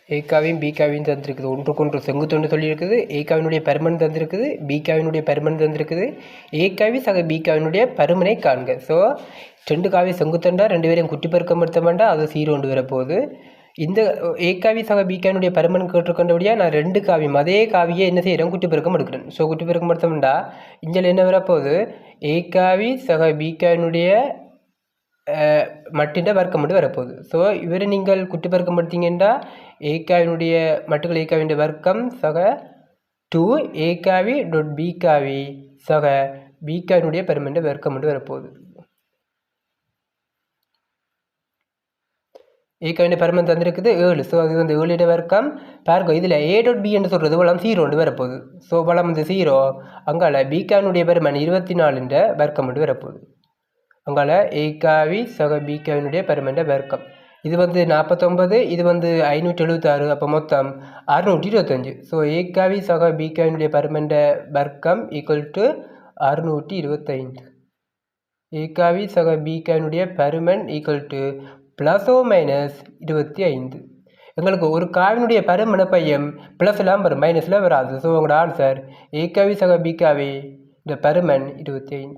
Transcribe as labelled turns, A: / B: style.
A: ஏகாவையும் பிகாவையும் தந்திருக்குது. ஒன்றுக்கொன்று செங்குத்தொன்று சொல்லியிருக்குது. ஏகாவினுடைய பருமன் தந்திருக்குது, பிகாவினுடைய பருமன் தந்திருக்குது. ஏகாவி சக பிகாவினுடைய பருமனை காண்க. ஸோ 2 காவி செங்குத்தண்டா 2 பேரையும் குட்டி பெருக்கம் எடுத்தோம்னா அது 0 கொண்டு வரப்போகுது. இந்த ஏகாவி சக பிகாவினுடைய பருமன் கேட்டுக்கொண்டபடியாக நான் 2 காவியும் அதே காவியை என்ன செய்கிறேன், குட்டி பெருக்கம் எடுக்கிறேன். ஸோ குட்டி பெருக்கம் எடுத்தோம்னா இங்கே என்ன வரப்போகுது, ஏகாவி சக பிகாவினுடைய மட்டின் வர்க்கம் மட்டும் வரப்போகுது. ஸோ இவரை நீங்கள் குட்டி பெருக்கம் எடுத்தீங்கன்னா ஏகாவினுடைய மட்டுகள் ஏகாவினுடைய வர்க்கம் சக 2 ஏகாவி டாட் பிகாவி சக பிகாவினுடைய பருமன் வர்க்கம் மட்டும் வரப்போகுது. ஏகாவினுடைய பருமன் தந்திருக்குது 7. ஸோ அது வந்து 7 வர்க்கம் பாருங்க. இதில் ஏ டாட் பி என்று சொல்கிறது வளம் 0 வரப்போகுது. ஸோ வளம் வந்து 0. அங்கால பிகாவினுடைய பருமன் 24 வர்க்கம் மட்டும் வரப்போகுது. அங்கால ஏகாவி சக பிகாவினுடைய பருமன் வர்க்கம் இது வந்து 49, இது வந்து 576. அப்போ மொத்தம் 625. ஸோ ஏகாவி சக பிகாவினுடைய பருமன் வர்க்கம் ஈக்குவல் டு 625. ஏகாவி சக பிகாவினுடைய பருமன் equal to plus or minus 25. எங்களுக்கு ஒரு காவினுடைய பருமன பையம் ப்ளஸ்லாம் வரும், மைனஸில் வராது. ஸோ உங்களோட ஆன்சர் ஏகாவி சக பிகாவி இந்த பருமன் 25.